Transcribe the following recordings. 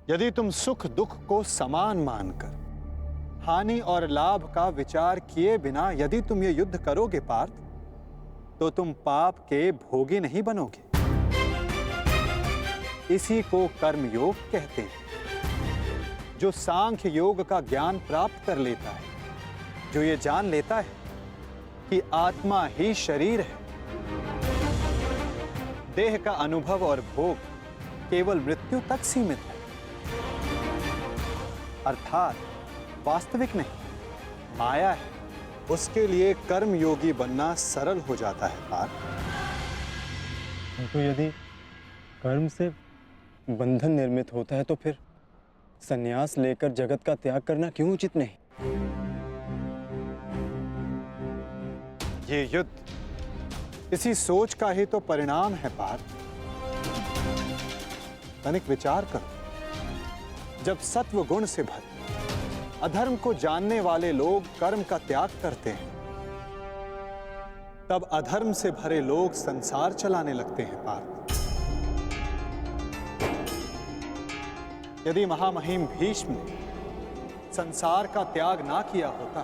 यदि तुम सुख दुख को समान मानकर हानि और लाभ का विचार किए बिना यदि तुम ये युद्ध करोगे पार्थ, तो तुम पाप के भोगी नहीं बनोगे। इसी को कर्मयोग कहते हैं। जो सांख्य योग का ज्ञान प्राप्त कर लेता है, जो ये जान लेता है कि आत्मा ही शरीर है, देह का अनुभव और भोग केवल मृत्यु तक सीमित है, अर्थात वास्तविक नहीं, माया है, उसके लिए कर्मयोगी बनना सरल हो जाता है पार्थ। तो यदि कर्म से बंधन निर्मित होता है तो फिर संन्यास लेकर जगत का त्याग करना क्यों उचित नहीं? ये युद्ध इसी सोच का ही तो परिणाम है पार्थ। तनिक विचार करो, जब सत्व गुण से भरे अधर्म को जानने वाले लोग कर्म का त्याग करते हैं, तब अधर्म से भरे लोग संसार चलाने लगते हैं पार्थ। यदि महामहिम भीष्म ने संसार का त्याग ना किया होता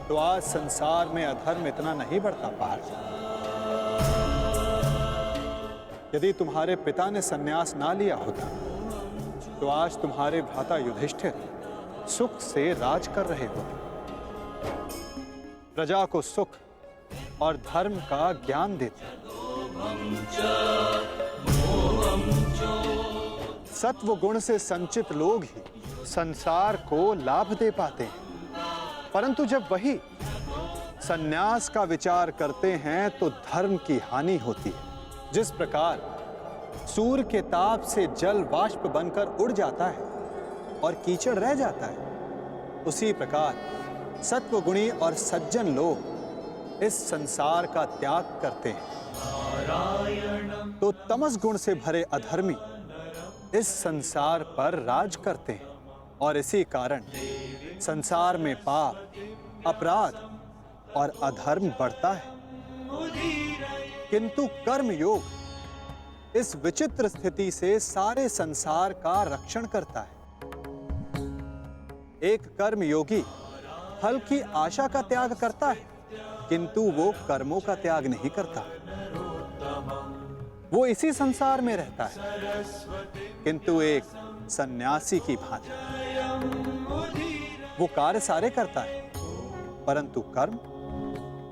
तो आज संसार में अधर्म इतना नहीं बढ़ता पार्थ। यदि तुम्हारे पिता ने संन्यास ना लिया होता तो आज तुम्हारे भ्राता युधिष्ठिर सुख से राज कर रहे होते, प्रजा को सुख और धर्म का ज्ञान देते। सत्व गुण से संचित लोग ही संसार को लाभ दे पाते हैं, परंतु जब वही संन्यास का विचार करते हैं तो धर्म की हानि होती है। जिस प्रकार सूर्य के ताप से जल वाष्प बनकर उड़ जाता है और कीचड़ रह जाता है, उसी प्रकार सत्वगुणी और सज्जन लोग इस संसार का त्याग करते हैं, तो तमस गुण से भरे अधर्मी इस संसार पर राज करते हैं और इसी कारण संसार में पाप, अपराध और अधर्म बढ़ता है। किंतु कर्म योग इस विचित्र स्थिति से सारे संसार का रक्षण करता है। एक कर्म योगी फल की आशा का त्याग करता है, किंतु वो कर्मों का त्याग नहीं करता। वो इसी संसार में रहता है, किंतु एक सन्यासी की भांति वो कार्य सारे करता है, परंतु कर्म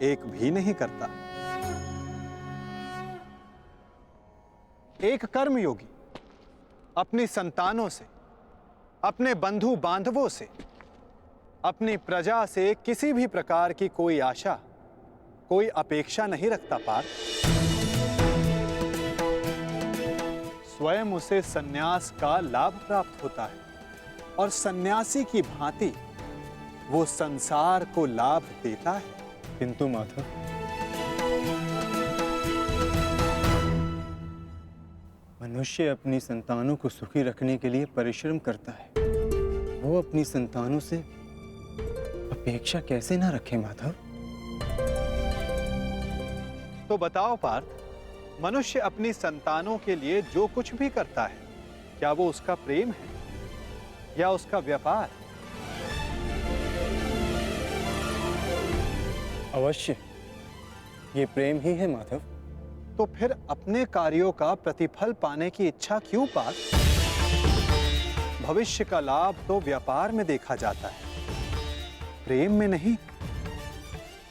एक भी नहीं करता। एक कर्म योगी अपनी संतानों से, अपने बंधु बांधवों से, अपनी प्रजा से किसी भी प्रकार की कोई आशा, कोई अपेक्षा नहीं रखता पार्थ। स्वयं उसे सन्यास का लाभ प्राप्त होता है और सन्यासी की भांति वो संसार को लाभ देता है। किंतु माधव, मनुष्य अपनी संतानों को सुखी रखने के लिए परिश्रम करता है, वो अपनी संतानों से अपेक्षा कैसे ना रखे माधव? तो बताओ पार्थ, मनुष्य अपनी संतानों के लिए जो कुछ भी करता है, क्या वो उसका प्रेम है या उसका व्यापार? अवश्य ये प्रेम ही है माधव। तो फिर अपने कार्यों का प्रतिफल पाने की इच्छा क्यों पार्थ? भविष्य का लाभ तो व्यापार में देखा जाता है, प्रेम में नहीं।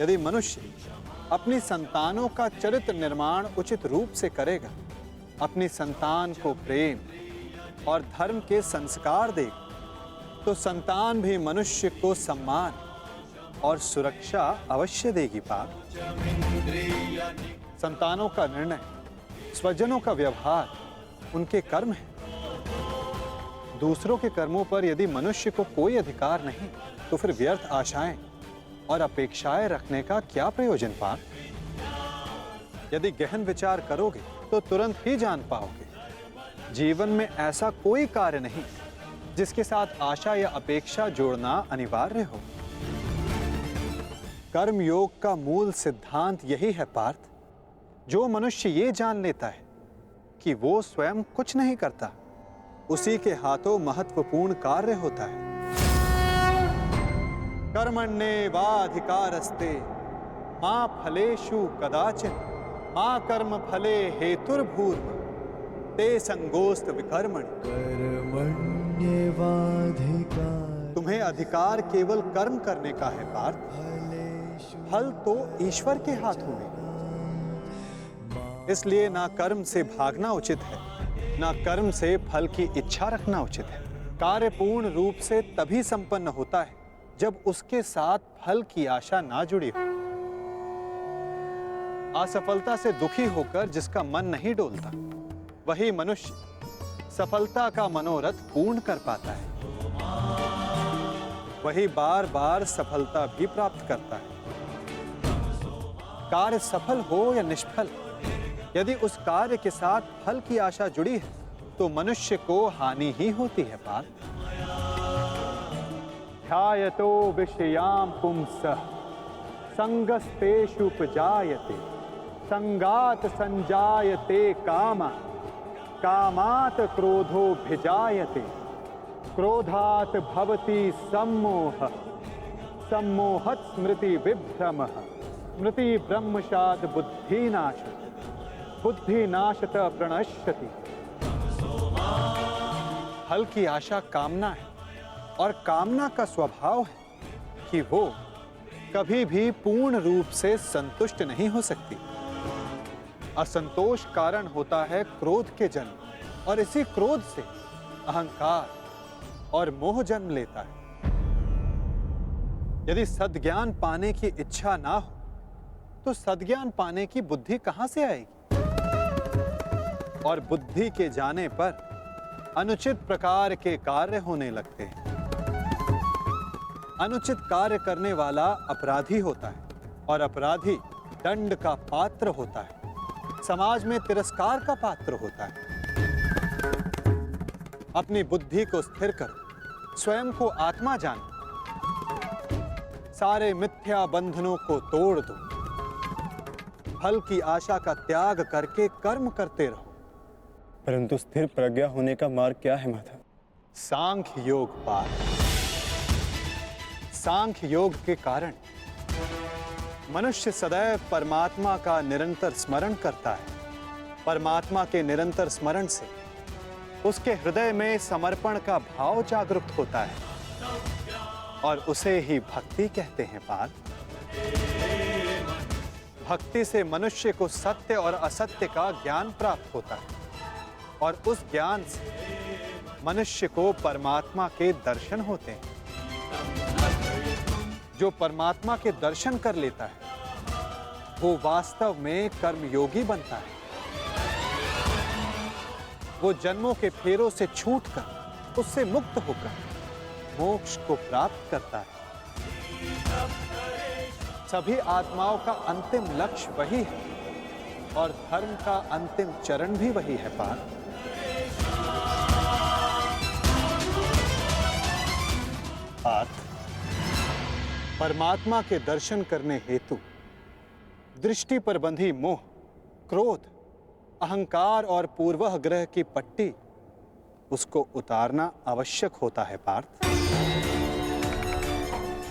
यदि मनुष्य अपनी संतानों का चरित्र निर्माण उचित रूप से करेगा, अपनी संतान को प्रेम और धर्म के संस्कार देगा, तो संतान भी मनुष्य को सम्मान और सुरक्षा अवश्य देगी पार्थ। संतानों का निर्णय, स्वजनों का व्यवहार उनके कर्म है। दूसरों के कर्मों पर यदि मनुष्य को कोई अधिकार नहीं, तो फिर व्यर्थ आशाएं और अपेक्षाएं रखने का क्या प्रयोजन पार्थ? यदि गहन विचार करोगे तो तुरंत ही जान पाओगे, जीवन में ऐसा कोई कार्य नहीं जिसके साथ आशा या अपेक्षा जोड़ना अनिवार्य हो। कर्म योग का मूल सिद्धांत यही है पार्थ। जो मनुष्य ये जान लेता है कि वो स्वयं कुछ नहीं करता, उसी के हाथों महत्वपूर्ण कार्य होता है। कर्मण्येवाधिकारस्ते मा फलेषु कदाचन मा कर्म फले हेतुर्भूर्म ते संगोस्त विकर्मणि। तुम्हें अधिकार केवल कर्म करने का है पार्थ, फल तो ईश्वर के हाथों में। इसलिए ना कर्म से भागना उचित है, ना कर्म से फल की इच्छा रखना उचित है। कार्य पूर्ण रूप से तभी संपन्न होता है जब उसके साथ फल की आशा ना जुड़ी हो। असफलता से दुखी होकर जिसका मन नहीं डोलता, वही मनुष्य सफलता का मनोरथ पूर्ण कर पाता है। वही बार बार सफलता भी प्राप्त करता है। कार्य सफल हो या निष्फल, यदि उस कार्य के साथ फल की आशा जुड़ी है तो मनुष्य को हानि ही होती है पार्थ। ध्यायतो विषयां पुंसः संगस्तेषुपजायते संगात संजायते कामा कामात् क्रोधोऽभिजायते क्रोधात् भवति सम्मोहः सम्मोहात् स्मृति विभ्रमः स्मृति ब्रह्मशात् बुद्धिनाशः बुद्धिनाशत प्रणश्यति। फल की आशा कामना है और कामना का स्वभाव है कि वो कभी भी पूर्ण रूप से संतुष्ट नहीं हो सकती। असंतोष कारण होता है क्रोध के जन्म, और इसी क्रोध से अहंकार और मोह जन्म लेता है। यदि सद्ज्ञान पाने की इच्छा ना हो तो सद्ज्ञान पाने की बुद्धि कहां से आएगी? और बुद्धि के जाने पर अनुचित प्रकार के कार्य होने लगते हैं। अनुचित कार्य करने वाला अपराधी होता है और अपराधी दंड का पात्र होता है, समाज में तिरस्कार का पात्र होता है। अपनी बुद्धि को स्थिर करो, स्वयं को आत्मा जानो, सारे मिथ्या बंधनों को तोड़ दो, फल की आशा का त्याग करके कर्म करते रहो। परंतु स्थिर प्रज्ञा होने का मार्ग क्या है माधव? सांख्य योग पार्थ। सांख्य योग के कारण मनुष्य सदैव परमात्मा का निरंतर स्मरण करता है। परमात्मा के निरंतर स्मरण से उसके हृदय में समर्पण का भाव जागृत होता है और उसे ही भक्ति कहते हैं पार्थ। भक्ति से मनुष्य को सत्य और असत्य का ज्ञान प्राप्त होता है और उस ज्ञान से मनुष्य को परमात्मा के दर्शन होते हैं। जो परमात्मा के दर्शन कर लेता है वो वास्तव में कर्मयोगी बनता है। वो जन्मों के फेरों से छूटकर, उससे मुक्त होकर मोक्ष को प्राप्त करता है। सभी आत्माओं का अंतिम लक्ष्य वही है और धर्म का अंतिम चरण भी वही है पार्थ। परमात्मा के दर्शन करने हेतु दृष्टि पर बंधी मोह, क्रोध, अहंकार और पूर्वह ग्रह की पट्टी उसको उतारना आवश्यक होता है पार्थ।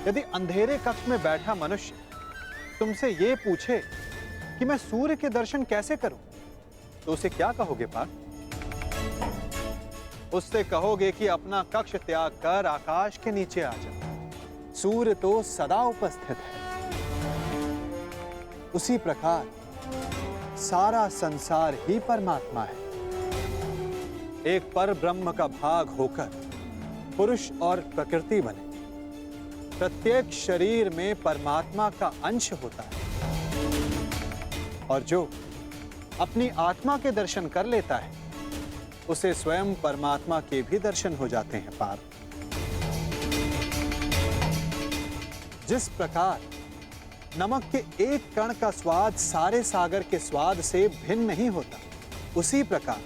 यदि अंधेरे कक्ष में बैठा मनुष्य तुमसे ये पूछे कि मैं सूर्य के दर्शन कैसे करूं, तो उसे क्या कहोगे पार्थ? उससे कहोगे कि अपना कक्ष त्याग कर आकाश के नीचे आ जा। सूर्य तो सदा उपस्थित है। उसी प्रकार सारा संसार ही परमात्मा है। एक पर ब्रह्म का भाग होकर पुरुष और प्रकृति बने। प्रत्येक शरीर में परमात्मा का अंश होता है और जो अपनी आत्मा के दर्शन कर लेता है उसे स्वयं परमात्मा के भी दर्शन हो जाते हैं पार्थ। जिस प्रकार नमक के एक कण का स्वाद सारे सागर के स्वाद से भिन्न नहीं होता, उसी प्रकार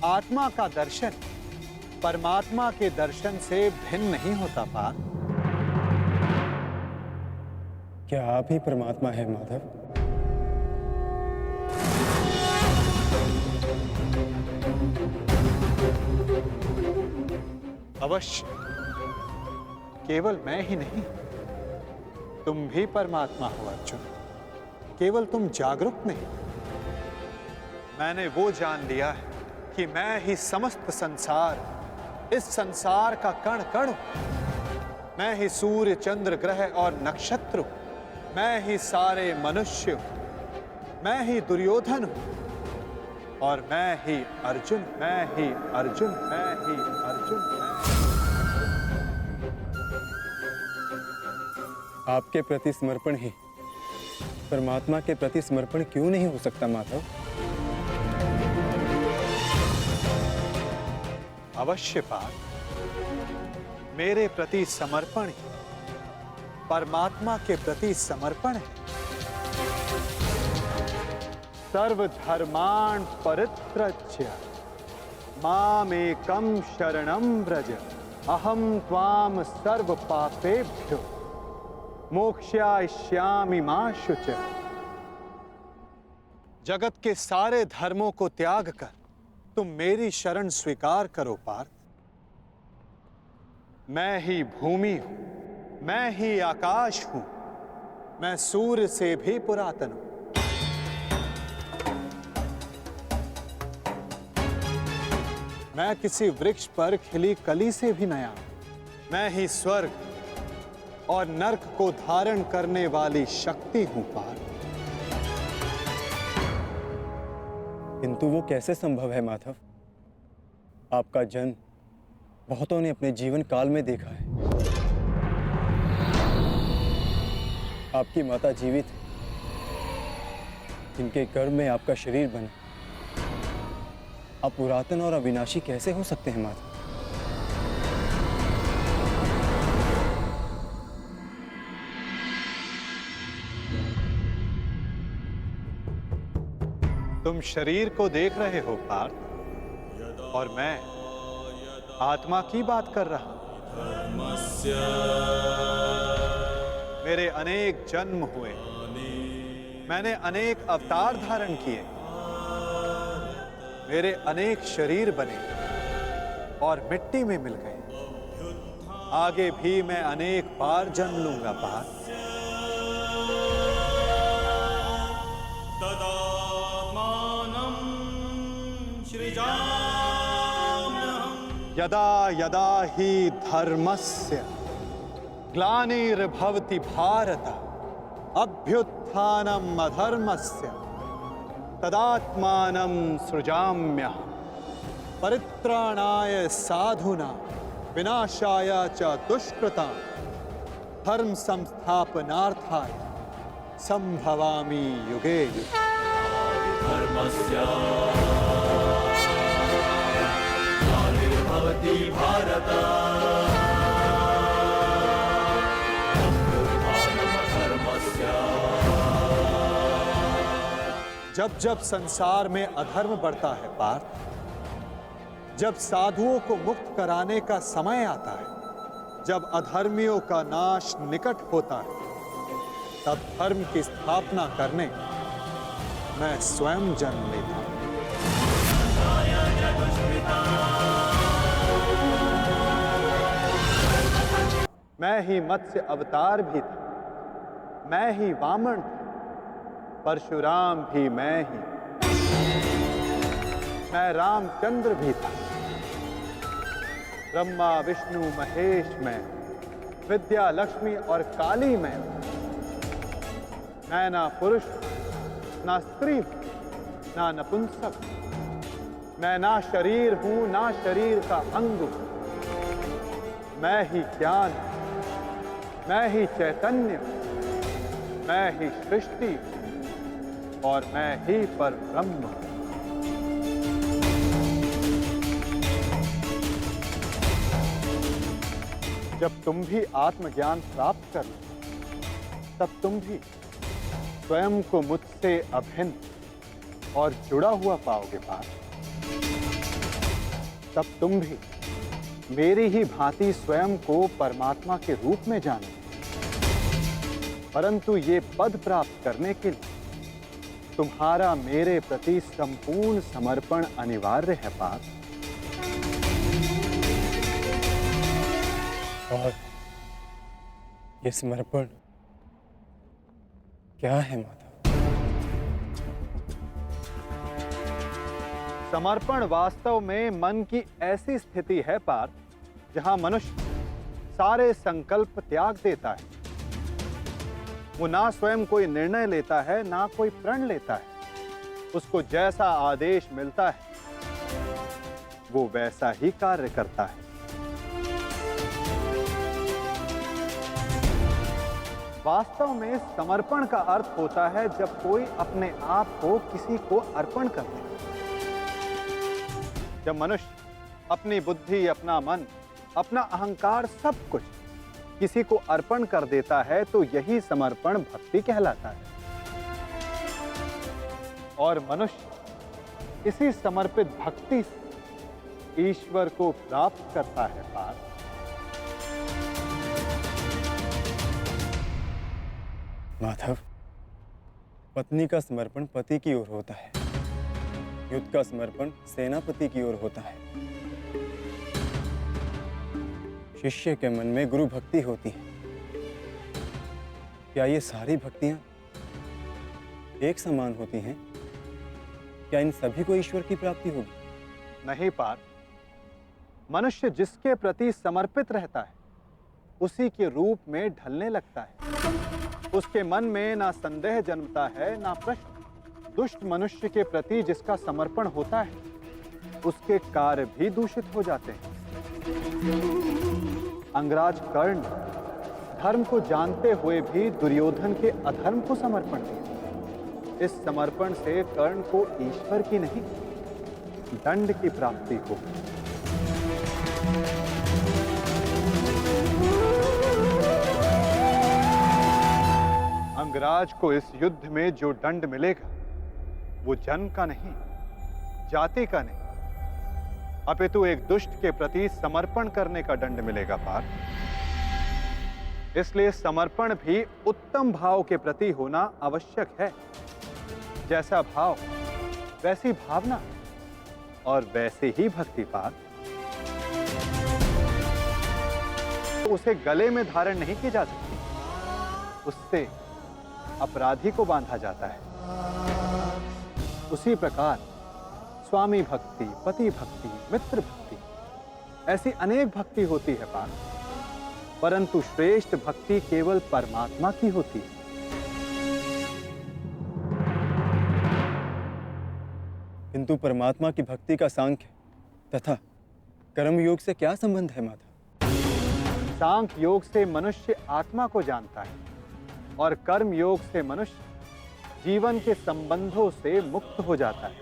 आत्मा का दर्शन परमात्मा के दर्शन से भिन्न नहीं होता पार्थ। क्या आप ही परमात्मा है माधव? अवश्य, केवल मैं ही नहीं, तुम भी परमात्मा हो अर्जुन। केवल तुम जागरूक नहीं, मैंने वो जान लिया है कि मैं ही समस्त संसार, इस संसार का कण कण हूं। मैं ही सूर्य, चंद्र, ग्रह और नक्षत्र हूं। मैं ही सारे मनुष्य हूं। मैं ही दुर्योधन हूं और मैं ही अर्जुन, मैं ही अर्जुन, मैं ही अर्जुन। आपके प्रति समर्पण ही परमात्मा के प्रति समर्पण क्यों नहीं हो सकता माधव? अवश्य पार्थ, मेरे प्रति समर्पण ही परमात्मा के प्रति समर्पण है। सर्वधर्मान् परित्यज्य मामेकं शरणं व्रज, अहं त्वां सर्व पापेभ्यो मोक्षयिष्यामि मा शुचः। जगत के सारे धर्मों को त्याग कर तुम मेरी शरण स्वीकार करो पार्थ। मैं ही भूमि हूं, मैं ही आकाश हूं, मैं सूर्य से भी पुरातन हूं। मैं किसी वृक्ष पर खिली कली से भी नया हूं। मैं ही स्वर्ग और नर्क को धारण करने वाली शक्ति हूं पार्थ। किंतु वो कैसे संभव है माधव? आपका जन्म बहुतों ने अपने जीवन काल में देखा है। आपकी माता जीवित है, जिनके गर्भ में आपका शरीर बना। आप पुरातन और अविनाशी कैसे हो सकते हैं माधव? तुम शरीर को देख रहे हो पार्थ, और मैं आत्मा की बात कर रहा हूं। मेरे अनेक जन्म हुए, मैंने अनेक अवतार धारण किए, मेरे अनेक शरीर बने और मिट्टी में मिल गए। आगे भी मैं अनेक बार जन्म लूंगा पार्थ। यदा यदा हि धर्मस्य ग्लानिर्भवति भारत, अभ्युत्थानम् अधर्मस्य तदात्मानं सृजाम्यहम्। परित्राणाय साधूनां विनाशाय च दुष्कृतां धर्म संस्थापनार्थाय संभवामि युगे युगे। भारत जब जब संसार में अधर्म बढ़ता है पार्थ, जब साधुओं को मुक्त कराने का समय आता है, जब अधर्मियों का नाश निकट होता है, तब धर्म की स्थापना करने मैं स्वयं जन्म लेता हूं। मैं ही मत्स्य अवतार भी था, मैं ही वामन था, परशुराम भी मैं ही, मैं रामचंद्र भी था, ब्रह्मा विष्णु महेश मैं, विद्या लक्ष्मी और काली मैं ना पुरुष ना स्त्री ना नपुंसक, मैं ना शरीर हूं ना शरीर का अंग हूं। मैं ही ज्ञान, मैं ही चैतन्य, मैं ही सृष्टि और मैं ही परब्रह्म। जब तुम भी आत्मज्ञान प्राप्त कर लो, तब तुम भी स्वयं को मुझसे अभिन्न और जुड़ा हुआ पाओगे पार्थ। तब तुम भी मेरी ही भांति स्वयं को परमात्मा के रूप में जानो। परंतु ये पद प्राप्त करने के लिए तुम्हारा मेरे प्रति संपूर्ण समर्पण अनिवार्य है पार्थ। और ये समर्पण क्या है माधव? समर्पण वास्तव में मन की ऐसी स्थिति है पार्थ, जहां मनुष्य सारे संकल्प त्याग देता है। वो ना स्वयं कोई निर्णय लेता है, ना कोई प्रण लेता है। उसको जैसा आदेश मिलता है वो वैसा ही कार्य करता है। वास्तव में समर्पण का अर्थ होता है जब कोई अपने आप को किसी को अर्पण कर दे। जब मनुष्य अपनी बुद्धि, अपना मन, अपना अहंकार, सब कुछ किसी को अर्पण कर देता है तो यही समर्पण भक्ति कहलाता है। और मनुष्य इसी समर्पित भक्ति से ईश्वर को प्राप्त करता है पार्थ। माधव, पत्नी का समर्पण पति की ओर होता है, युद्ध का समर्पण सेनापति की ओर होता है। शिष्य के मन में गुरु भक्ति होती है। क्या ये सारी भक्तियां एक समान होती हैं? क्या इन सभी को ईश्वर की प्राप्ति होगी? नहीं पार्थ, मनुष्य जिसके प्रति समर्पित रहता है उसी के रूप में ढलने लगता है। उसके मन में ना संदेह जन्मता है, ना प्रश्न। दुष्ट मनुष्य के प्रति जिसका समर्पण होता है उसके कार्य भी दूषित हो जाते हैं। अंगराज कर्ण धर्म को जानते हुए भी दुर्योधन के अधर्म को समर्पण दिया। इस समर्पण से कर्ण को ईश्वर की नहीं, दंड की प्राप्ति हो। अंगराज को इस युद्ध में जो दंड मिलेगा वो जन्म का नहीं, जाति का नहीं, अपितु एक दुष्ट के प्रति समर्पण करने का दंड मिलेगा पार्थ। इसलिए समर्पण भी उत्तम भाव के प्रति होना आवश्यक है। जैसा भाव वैसी भावना और वैसे ही भक्ति पार्थ। उसे गले में धारण नहीं की जा सकती, उससे अपराधी को बांधा जाता है। उसी प्रकार स्वामी भक्ति, पति भक्ति, मित्र भक्ति, ऐसी अनेक भक्ति होती है पार्थ, परंतु श्रेष्ठ भक्ति केवल परमात्मा की होती है। किंतु परमात्मा की भक्ति का सांख्य तथा कर्म योग से क्या संबंध है माधव? सांख्य योग से मनुष्य आत्मा को जानता है और कर्म योग से मनुष्य जीवन के संबंधों से मुक्त हो जाता है।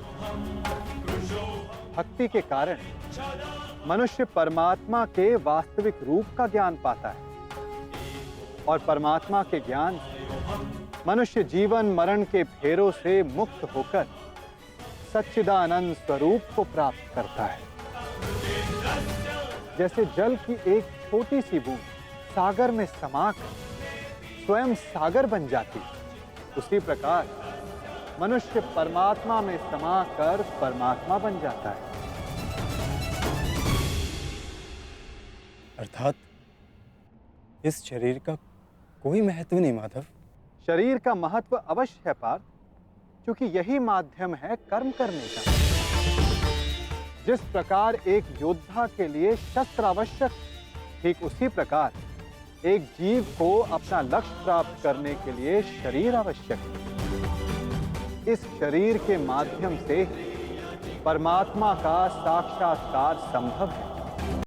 भक्ति के कारण मनुष्य परमात्मा के वास्तविक रूप का ज्ञान पाता है और परमात्मा के ज्ञान से मनुष्य जीवन मरण के फेरों से मुक्त होकर सच्चिदानंद स्वरूप को प्राप्त करता है। जैसे जल की एक छोटी सी बूंद सागर में समाकर स्वयं सागर बन जाती, उसी प्रकार मनुष्य परमात्मा में समाकर परमात्मा बन जाता है। अर्थात इस शरीर का कोई महत्व नहीं माधव। शरीर का महत्व अवश्य है पार्थ, क्योंकि यही माध्यम है कर्म करने का। जिस प्रकार एक योद्धा के लिए शस्त्र आवश्यक, ठीक उसी प्रकार एक जीव को अपना लक्ष्य प्राप्त करने के लिए शरीर आवश्यक है। इस शरीर के माध्यम से परमात्मा का साक्षात्कार संभव है।